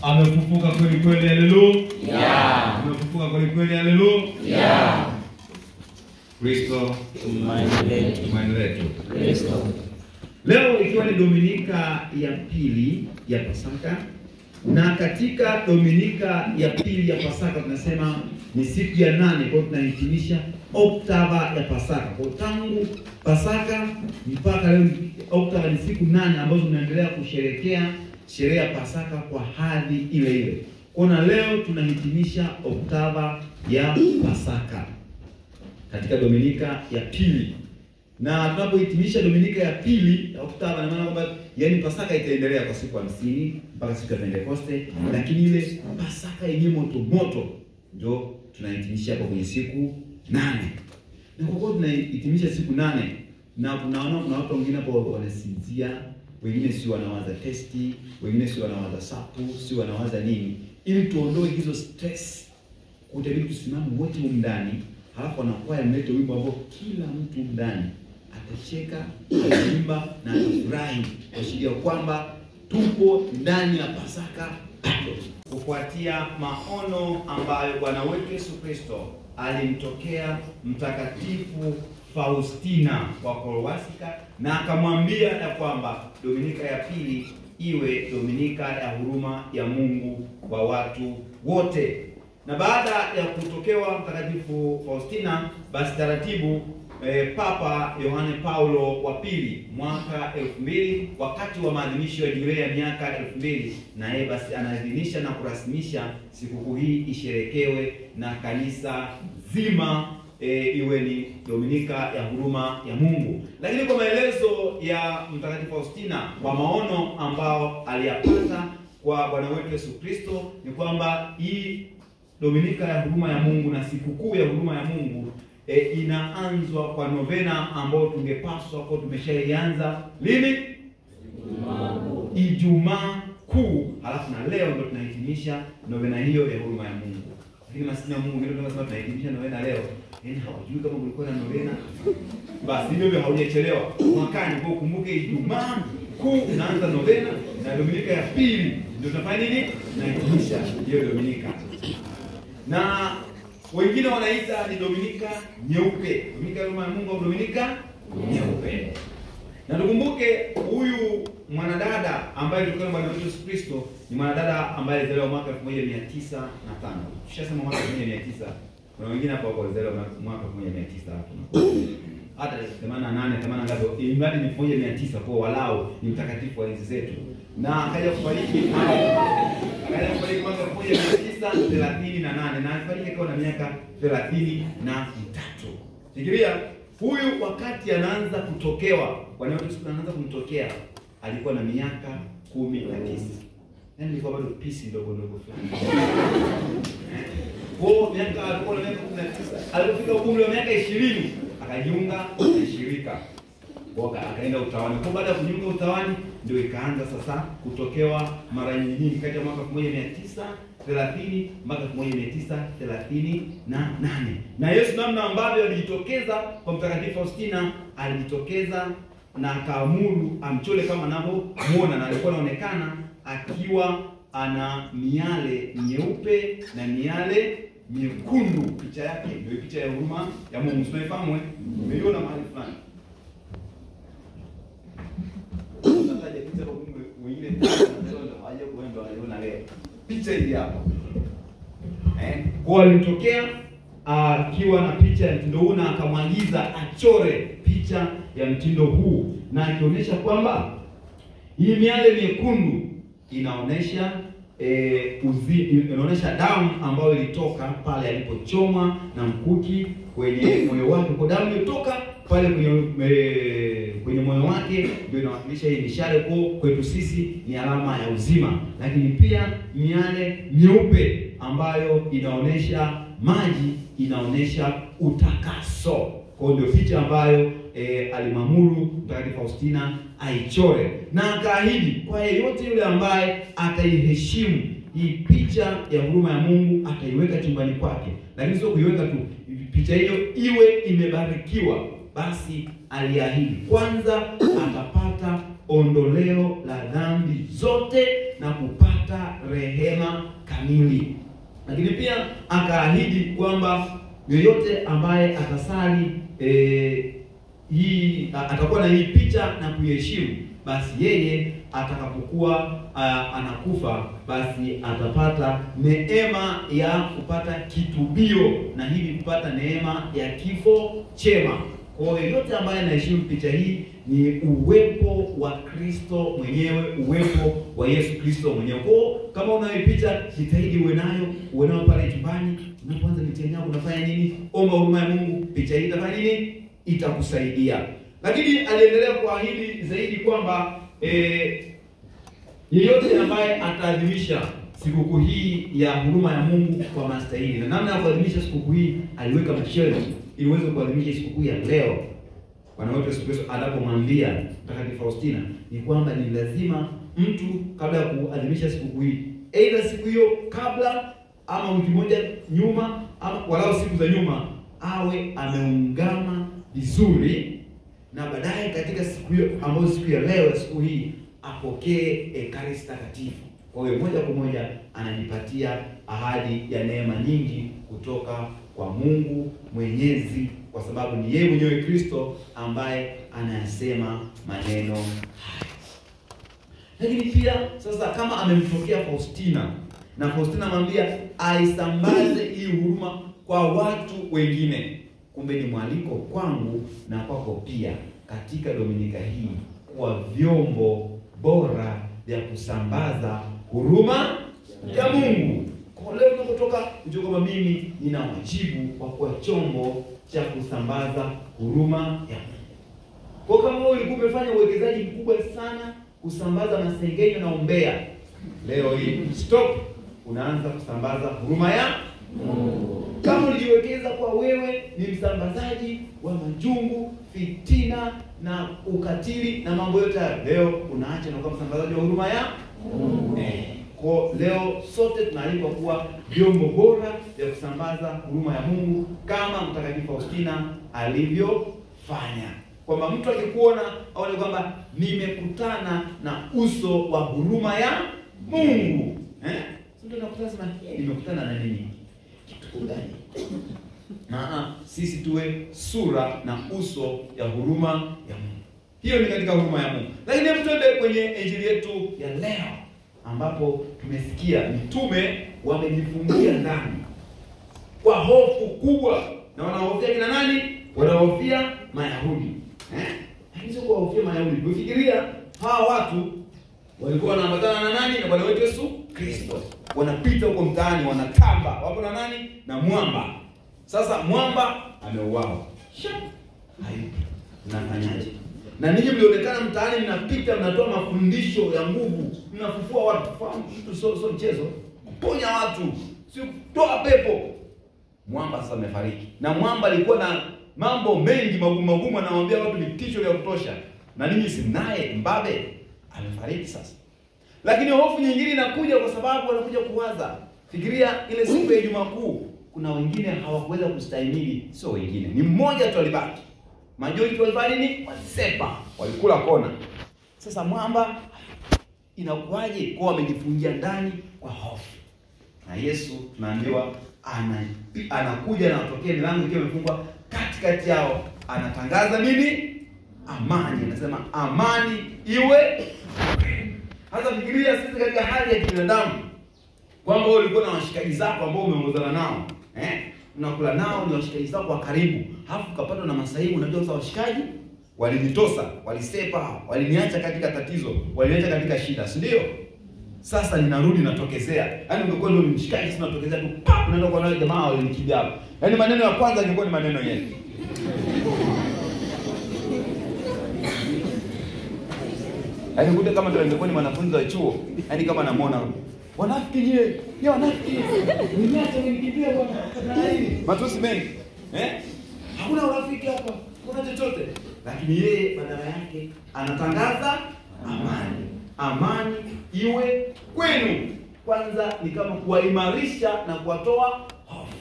Amefufuka kweli kweli, haleluya. Amefufuka kweli kweli, haleluya. Kristo tumaini letu. Kristo. Leo ikiwa ni Dominika ya pili ya Pasaka, na katika Dominika ya pili ya Pasaka tunasema ni siku ya 8, kwa tunahitimisha oktava ya Pasaka. Kwa tangu Pasaka mpaka leo oktava ni siku 8 ambazo tunaendelea kusherehekea sherehe ya Pasaka kwa hadhi ile ile. Kwa leo tunahitimisha oktava ya Pasaka katika Dominika ya pili. Na tunapohitimisha Dominika ya pili ya oktava, na maana kwamba yani Pasaka itaendelea kwa siku 50 mpaka siku ya Pentekoste, lakini ile Pasaka yenyewe moto ndio tunahitimisha hapo kwenye siku 8. Na kwa kuwa tunahitimisha siku 8, na tunaona kuna watu wengine hapo wanasinzia, wengine si wanawaza testi, wengine si wanawaza sapu, si wanawaza nini, ili tuondoe hizo stress, kutabidi tusimame wote huko ndani, halafu anakuwa mlete wimbo ambao kila mtu ndani atacheka, ataimba na atafurahi, kuashiria kwamba tupo ndani ya Pasaka bado. Kufuatia maono ambayo Bwana wetu Yesu Kristo alimtokea Mtakatifu Faustina wa Kowalska, na akamwambia ya kwamba Dominika ya pili iwe Dominika ya huruma ya Mungu kwa watu wote. Na baada ya kutokewa Mtakatifu Faustina, basi taratibu Papa Yohane Paulo wa pili mwaka 2000, wakati wa maadhimisho ya jubilei ya miaka 2000, na yeye basi anaadhimisha na kurasmisha sikukuu hii isherekewe na kanisa zima, iwe ni Dominika ya huruma ya Mungu. Lakini kwa maelezo ya Mtakatifu Faustina, kwa maono ambao aliyapata kwa Bwana wetu Yesu Kristo, ni kwamba hii Dominika ya huruma ya Mungu na sikukuu ya huruma ya Mungu inaanzwa kwa novena ambayo tungepaswa kwa tumeshaianza lini? Ijumaa Kuu. Halafu na leo ndio tunahitimisha novena hiyo ya huruma ya Mungu. Lakini maskini Mungu ndio tunasema tunahitimisha novena leo. Hawajui kama kulikuwa na novena. Basi hivyo haujachelewa. Mwakani kwa ukumbuke Ijumaa Kuu unaanza novena, na Dominika ya pili ndio tutafanya nini? Tunahitimisha hiyo Dominika. Na wengine wanaita ni Dominika nyeupe, Dominika ya huruma ya Mungu au Dominika nyeupe. Na tukumbuke huyu mwanadada ambaye tulikuwa Bwana wetu Yesu Kristo ni mwanadada ambaye alizaliwa mwaka 1905. Tushasema mwaka 1900. Kuna wengine hapa walizaliwa mwaka 1900 hapo. Hata 88, 80 ngapi, imradi ni 1900, kwa walau ni mtakatifu wa enzi zetu. Na akaja kufariki mwaka 1938, na alifariki akiwa na miaka 33. Fikiria, huyu wakati anaanza kutokewa, Bwana wetu Yesu anaanza kumtokea, alikuwa na miaka 19. Yaani ilikuwa bado pisi ndogo fulani. Kwa miaka alikuwa na miaka 19. Alipofika umri wa miaka 20, akajiunga na shirika. Akaenda utawani. Kwa baada ya kujiunga utawani ndio ikaanza sasa kutokewa mara nyingi kati ya mwaka 1930 mpaka 1938. Na Yesu namna ambavyo alijitokeza kwa Mtakatifu Faustina, alijitokeza na akaamuru amchole kama anavyomuona, na alikuwa anaonekana akiwa ana miale nyeupe na miale nyekundu. Picha yake ndio picha ya huruma ya Mungu. Tunaifahamu, umeiona mahali fulani. Tunataja picha kwa Mungu wengine ndio hawaje kuenda waliona leo. Picha hii hapa. Kwa alitokea akiwa na picha ya mtindo huu, na akamwagiza achore picha ya mtindo huu, na akionyesha kwamba hii miale nyekundu inaonesha inaonesha damu ambayo ilitoka pale alipochoma na mkuki kwenye moyo wake. Kwa damu ilitoka pale kwenye moyo wake ndio inawakilisha hii mishale. Kwetu sisi ni alama ya uzima. Lakini pia miale nyeupe ambayo inaonesha maji, inaonesha utakaso. Kwa ndio picha ambayo alimamuru Mtakatifu Faustina aichore, na akaahidi kwa yeyote yule ambaye ataiheshimu hii picha ya huruma ya Mungu ataiweka chumbani kwake. Lakini sio kuiweka tu, picha hiyo iwe imebarikiwa. Basi aliahidi kwanza atapata ondoleo la dhambi zote na kupata rehema kamili. Lakini pia akaahidi kwamba yoyote ambaye atasali atakuwa na hii picha na kuiheshimu, basi yeye atakapokuwa anakufa, basi atapata neema ya kupata kitubio, na hivi kupata neema ya kifo chema. Kwa hiyo yote ambaye anaheshimu picha hii, ni uwepo wa Kristo mwenyewe, uwepo wa Yesu Kristo mwenyewe. Kwa kama unayo picha, jitahidi uwe nayo pale nyumbani. Unapoanza mitihani yako unafanya nini? Omba huruma ya Mungu, picha hii itafanya nini? Itakusaidia. Lakini aliendelea kuahidi zaidi kwamba yeyote ambaye ataadhimisha sikukuu hii ya huruma ya Mungu kwa mastahili. Na namna ya kuadhimisha sikukuu hii, aliweka masharti ili uweze kuadhimisha sikukuu ya leo. Bwana wetu Yesu Kristo anapomwambia Mtakatifu Faustina ni kwamba ni lazima mtu kabla ya kuadhimisha sikukuu hii, aidha siku hiyo kabla ama wiki moja nyuma ama walau siku za nyuma, awe ameungama vizuri, na baadaye katika siku hiyo ambayo siku ya leo, siku hii, apokee Ekaristi Takatifu. Kwa hiyo moja kwa moja anajipatia ahadi ya neema nyingi kutoka kwa Mungu Mwenyezi, kwa sababu ni yeye mwenyewe Kristo ambaye anayasema maneno haya. Lakini pia sasa, kama amemtokea Faustina na Faustina amwambia aisambaze hii huruma kwa watu wengine, kumbe ni mwaliko kwangu na kwako pia katika Dominika hii kuwa vyombo bora vya kusambaza huruma ya Mungu. Kwa leo tunapotoka ujue kwamba mimi nina wajibu wa kuwa chombo cha kusambaza huruma ya Mungu. Kwa kama wewe ulikuwa umefanya uwekezaji mkubwa sana kusambaza masengenyo na umbea, leo hii stop, unaanza kusambaza huruma ya Mungu. Kama ulijiwekeza kwa wewe ni msambazaji wa majungu, fitina na ukatili na mambo yote hayo, leo unaacha na kuwa msambazaji wa huruma ya Mungu. Kwa leo sote tunaalikwa kuwa vyombo bora vya kusambaza huruma ya Mungu kama Mtakatifu Faustina alivyofanya. Kwamba mtu akikuona aone kwamba nimekutana na uso wa huruma ya Mungu. Sio tunakutana sana, nimekutana na nini? Kitu gani? Sisi tuwe sura na uso ya huruma ya Mungu. Hiyo ni katika huruma ya Mungu. Lakini hebu twende kwenye injili yetu ya leo, ambapo tumesikia mitume wamejifungia ndani kwa hofu kubwa. Na wanahofia kina nani? Wanahofia Mayahudi. Hizo kwa hofia Mayahudi. Ukifikiria hawa watu walikuwa wanaambatana na nani? Na Bwana wetu Yesu Kristo. Wanapita huko mtaani, wanatamba. Wapo na nani? Na mwamba. Sasa mwamba ameuawa. Hayupo. Mnafanyaje? Na ninyi mlionekana mtaani mnapita, mnatoa mafundisho ya nguvu, mnafufua watu. Fahamu mtu sio mchezo. Kuponya watu, sio kutoa pepo. Mwamba sasa amefariki. Na mwamba alikuwa na mambo mengi magumu, anawaambia watu vitisho vya kutosha. Na ninyi si naye mbabe amefariki sasa. Lakini hofu nyingine inakuja kwa sababu wanakuja kuwaza. Fikiria ile siku ya Ijumaa Kuu, kuna wengine hawakuweza kustahimili, sio wengine. Ni mmoja tu alibaki. Majority walifanya nini? Walisepa, walikula kona. Sasa mwamba inakuwaje? Kwa wamejifungia ndani kwa hofu. Na Yesu tunaambiwa anakuja na atokee milango ikiwa imefungwa katikati yao. Anatangaza nini? Amani. Anasema amani iwe. Hata fikiria sisi katika hali ya kibinadamu kwamba wewe ulikuwa na washikaji zako ambao umeongozana nao. Unakula nao, ni washikaji zako wa karibu. Halafu ukapatwa na masaibu. Unajua sasa washikaji walinitosa, walisepa, waliniacha katika tatizo, waliniacha katika shida, si ndio? Sasa ninarudi natokezea. Yaani ungekuwa ndio mshikaji sina natokezea tu, unaenda kwa wale jamaa walinikimbia hapo. Yaani maneno ya kwanza yangekuwa ni maneno yetu. Yaani kute kama ndio angekuwa ni mwanafunzi wa chuo, yaani kama namuona wanafiki yeye, wanafiki. Niache nikimbia bwana. Na nini? Matusi mengi. Hakuna urafiki hapa. Kuna chochote. Lakini yeye badala yake anatangaza amani. Amani iwe kwenu. Kwanza ni kama kuwaimarisha na kuwatoa hofu.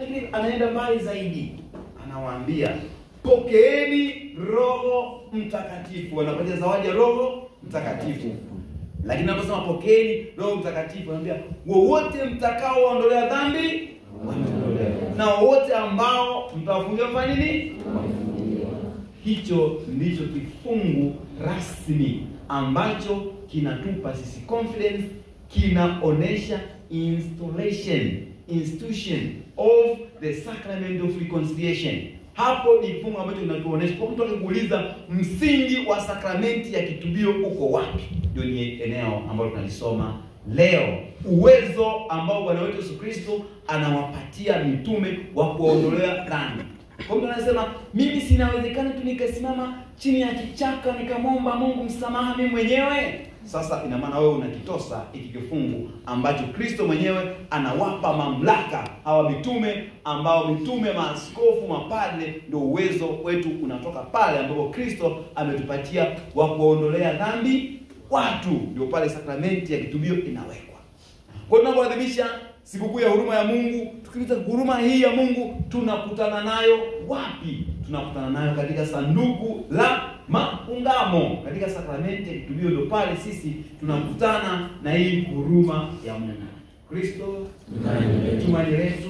Lakini anaenda mbali zaidi. Anawaambia, pokeeni Roho Mtakatifu, wanapatia zawadi ya Roho Mtakatifu. Lakini anaposema pokeeni Roho Mtakatifu, anambia wowote mtakaoondolea dhambi waondolewa, na wote ambao mtawafungia mfanye nini? Hicho ndicho kifungu rasmi ambacho kinatupa sisi confidence, kinaonesha institution of the sacrament of reconciliation. Hapo ni kifungu ambacho kinatuonesha, kwa mtu akikuuliza msingi wa sakramenti ya kitubio uko wapi, ndio ni eneo ambalo tunalisoma leo. Uwezo ambao Bwana wetu Yesu Kristo anawapatia mitume wa kuondolea dhambi. Kwa mtu anasema mimi sinawezekana tu nikasimama chini ya kichaka nikamwomba Mungu msamaha mimi mwenyewe. Sasa ina maana wewe unakitosa hiki kifungu ambacho Kristo mwenyewe anawapa mamlaka hawa mitume, ambao mitume, maaskofu, mapadre, ndio uwezo wetu unatoka pale ambapo Kristo ametupatia wa kuondolea dhambi watu. Ndio pale sakramenti ya kitubio inawekwa. Kwa hiyo tunapoadhimisha sikukuu ya huruma ya Mungu, tukiuliza huruma hii ya Mungu tunakutana nayo wapi? Tunakutana nayo katika sanduku la maungamo. Katika sakramenti ya kitubio ndio pale sisi tunakutana na hii huruma ya Mungu. Kristo tumaini letu.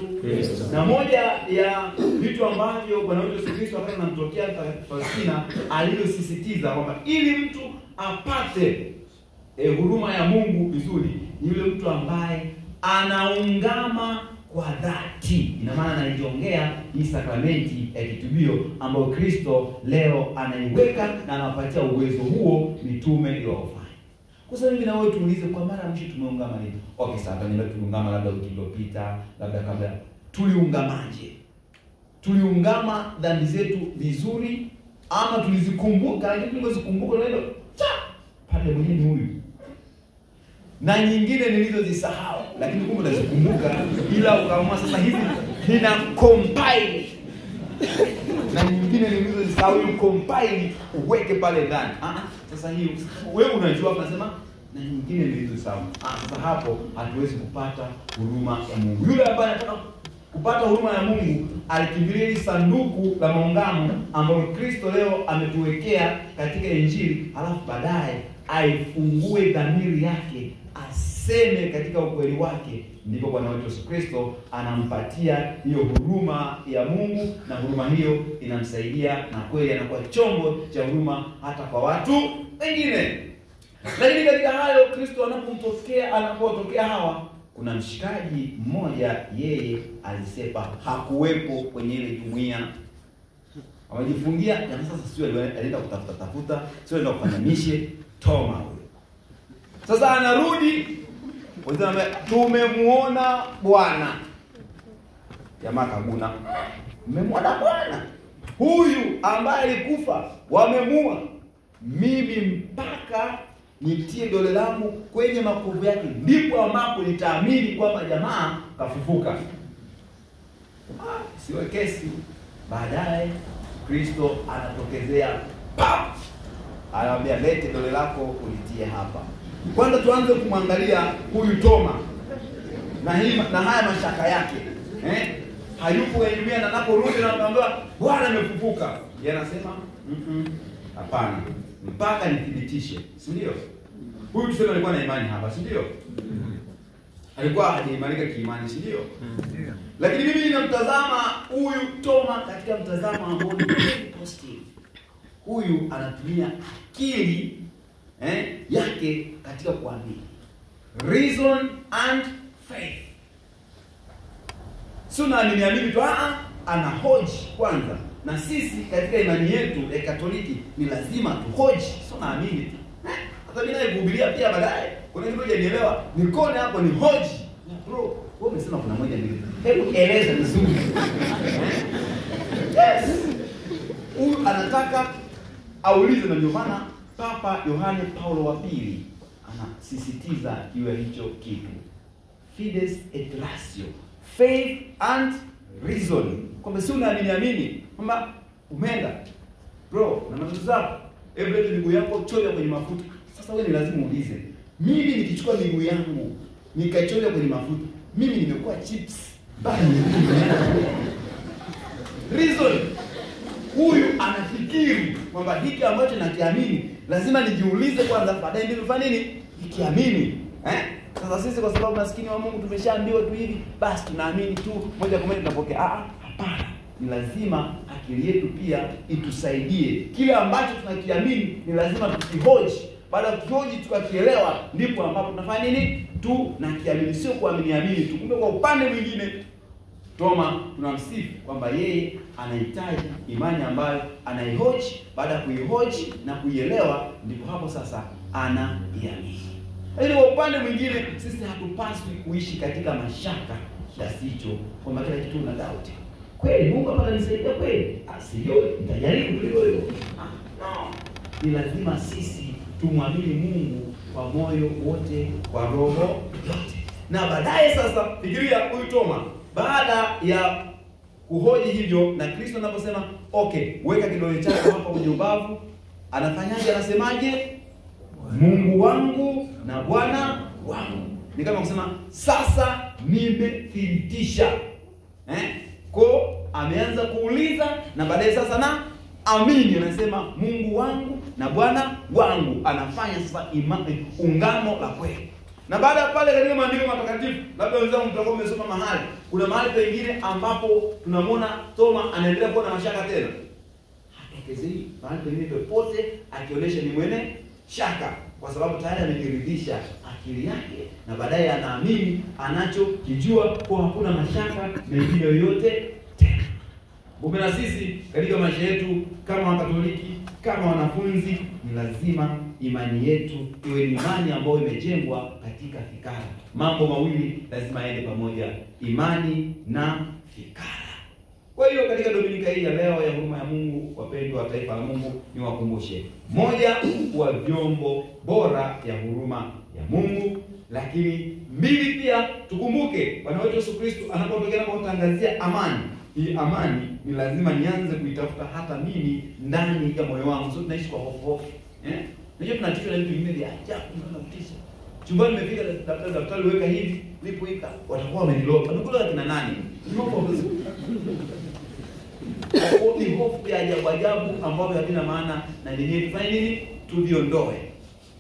Na moja ya vitu ambavyo Bwana wetu Yesu Kristo wakati anamtokea Faustina alilosisitiza kwamba ili mtu apate huruma ya Mungu vizuri ni yule mtu ambaye anaungama kwa dhati. Ina maana anaiongea hii sakramenti ya kitubio ambayo Kristo leo anaiweka na anawapatia uwezo huo mitume ili wafanye. Kwa sababu mimi na wewe tuulize kwa mara mwisho tumeungama nini? Okay, sasa ndio tuliungama labda wiki iliyopita, labda kabla. Tuliungamaje? Tuliungama dhambi zetu vizuri ama tulizikumbuka? Lakini tulizikumbuka leo pale mwenyewe huyu. Na nyingine nilizozisahau lakini kumbe nazikumbuka, ila ukaamua sasa hivi nina compile. Na nyingine nilizozisahau compile uweke pale ndani. Sasa hiyo wewe unajua tunasema na nyingine nilizosahau. Sasa hapo hatuwezi kupata huruma ya Mungu. Yule ambaye anataka kupata huruma ya Mungu alikimbilia sanduku la maungamo ambalo Kristo leo ametuwekea katika Injili, alafu baadaye aifungue dhamiri yake, aseme katika ukweli wake. Ndipo Bwana wetu Yesu Kristo anampatia hiyo huruma ya Mungu, na huruma hiyo inamsaidia na kweli anakuwa chombo cha huruma hata kwa watu wengine. Lakini katika hayo Kristo anapotokea hawa, kuna mshikaji mmoja, yeye alisepa, hakuwepo kwenye ile jumuiya. Amejifungia, na sasa sio alienda kutafuta, sio alienda kufanya mishe, Toma huyo. Sasa anarudi, wanasema tumemuona Bwana. Jamaa kaguna. Mmemwona Bwana? Huyu ambaye alikufa wamemua. Mimi mpaka nitie dole langu kwenye makovu yake ndipo ambapo nitaamini kwamba jamaa kafufuka. Siwe kesi. Baadaye Kristo anatokezea, anamwambia lete dole lako ulitie hapa. Kwanza tuanze kumwangalia huyu Toma na haya mashaka yake. Hayupo elimia, na anaporudi na anamwambia Bwana amefufuka. Yeye anasema hapana, mpaka nithibitishe. Si ndio? Huyu tuseme alikuwa na imani hapa, si ndio? Alikuwa hajaimarika kiimani, si ndio? Lakini mimi ninamtazama huyu Toma katika mtazamo ambao ni positive. Huyu anatumia akili yake katika kuamini. Reason and faith. Sio naamini tu, anahoji kwanza. Na sisi katika imani yetu ya Katoliki ni lazima tuhoji, sio naamini tu. Hata mimi naikuhubiria pia baadaye. Kuna kitu hujanielewa, nikone hapo ni hoji. Bro, wewe umesema kuna moja mbili. Hebu eleza vizuri. Yes. Huyu anataka aulize, na ndio maana Papa Yohane Paulo wa pili anasisitiza juu ya hicho kitu. Fides et ratio. Faith and reason. Kwamba si unaamini kwamba umeenda bro na matatizo zako, hebu miguu yako chovya kwenye mafuta. Sasa wewe ni lazima uulize, mimi nikichukua miguu yangu nikachovya kwenye mafuta, mimi nimekuwa chips bali reason. huyu anafikiri kwamba hiki ambacho nakiamini lazima nijiulize kwanza, baadaye ndio nifanye nini? Nikiamini. Sasa sisi kwa sababu maskini wa Mungu tumeshaambiwa tu hivi, basi tunaamini tu moja kwa moja tunapokea. Hapana. Ni lazima akili yetu pia itusaidie. Kile ambacho tunakiamini ni lazima tukihoji. Baada ya kuhoji tukakielewa, ndipo ambapo tunafanya nini? Tunakiamini, sio kuamini tu. Kumbe kwa upande mwingine Toma tunamsifu kwamba yeye anahitaji imani ambayo anaihoji. Baada ya kuihoji na kuielewa, ndipo hapo sasa anaiamini. Lakini kwa upande mwingine sisi hatupaswi kuishi katika mashaka kiasi hicho kwamba kila kitu na doubt. Kweli Mungu hapa ananisaidia kweli? Sio, nitajaribu tu hivyo. No. Ni lazima sisi tumwamini Mungu kwa moyo wote, kwa roho yote. Na baadaye sasa fikiria huyu Toma, baada ya kuhoji hivyo na Kristo anaposema, "Okay, weka kidole chako hapa kwenye ubavu." Anafanyaje? Anasemaje? "Mungu wangu na Bwana wangu." Ni kama kusema sasa nimethibitisha. Kwa ameanza kuuliza na baadaye sasa na amini, anasema Mungu wangu na Bwana wangu. Anafanya sasa imani, ungamo la kweli. Na baada ya pale katika maandiko matakatifu, labda wenzangu mtakuwa mmesoma mahali, kuna mahali pengine ambapo tunamwona Toma anaendelea kuwa na mashaka tena. Hatokezei mahali pengine popote akionyesha ni mwenye shaka, kwa sababu tayari amejiridhisha akili yake na baadaye anaamini anachokijua, kwa hakuna mashaka mengine yoyote tena. Kumbe na sisi katika maisha yetu kama Wakatoliki, kama wanafunzi, ni lazima imani yetu iwe ni imani ambayo imejengwa katika fikara. Mambo mawili lazima yaende pamoja, imani na fikara. Kwa hiyo katika Dominika hii ya leo ya huruma ya Mungu, wapendwa wa taifa la Mungu, niwakumbushe: moja, kuwa vyombo bora ya huruma ya Mungu. Lakini mbili, pia tukumbuke Bwana wetu Yesu Kristo anapotokea kutangazia amani. Hii amani ni lazima nianze kuitafuta hata mimi ndani ya moyo wangu. Sio tunaishi kwa hofu. Unajua tunatishwa na vitu vingine vya ajabu na kutisha. Chumbani nimefika, daftari weka hivi, nilipoika watakuwa wameniloga. Nukula kina nani? Ni hofu ya ajabu ambayo havina maana, na yenyewe tufanye nini? Tuviondoe.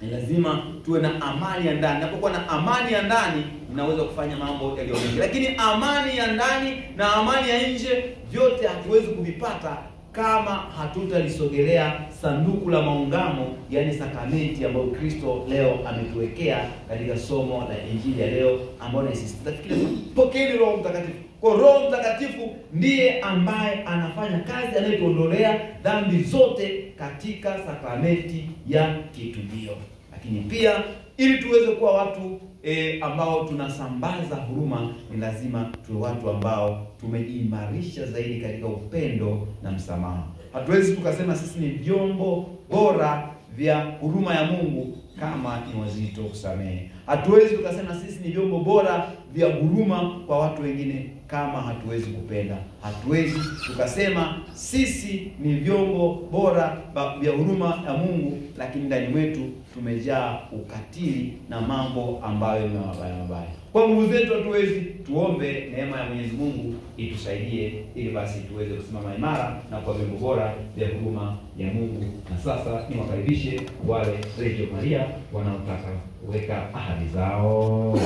Ni lazima tuwe na amani ya ndani. Napokuwa na amani ya ndani, unaweza kufanya mambo yaliyo mengi. Lakini amani ya ndani na amani ya nje, vyote hatuwezi kuvipata kama hatutalisogelea sanduku la maungamo, yani sakramenti ambayo Kristo leo ametuwekea katika somo la Injili ya leo, ambayo inasisitiza pokeeni Roho Mtakatifu. Kwa Roho Mtakatifu ndiye ambaye anafanya kazi, anayetuondolea dhambi zote katika sakramenti ya kitubio. Lakini pia ili tuweze kuwa watu ambao tunasambaza huruma, ni lazima tuwe watu ambao tumejiimarisha zaidi katika upendo na msamaha. Hatuwezi tukasema sisi ni vyombo bora vya huruma ya Mungu kama ni wazito kusamehe. Hatuwezi tukasema sisi ni vyombo bora vya huruma kwa watu wengine kama hatuwezi kupenda. Hatuwezi tukasema sisi ni vyombo bora vya huruma ya Mungu, lakini ndani mwetu tumejaa ukatili na mambo ambayo ni mabaya. Kwa nguvu zetu hatuwezi. Tuombe neema ya Mwenyezi Mungu itusaidie, ili basi tuweze kusimama imara na kwa vyombo bora vya huruma ya Mungu. Na sasa niwakaribishe wale Radio Maria wanaotaka kuweka ahadi zao.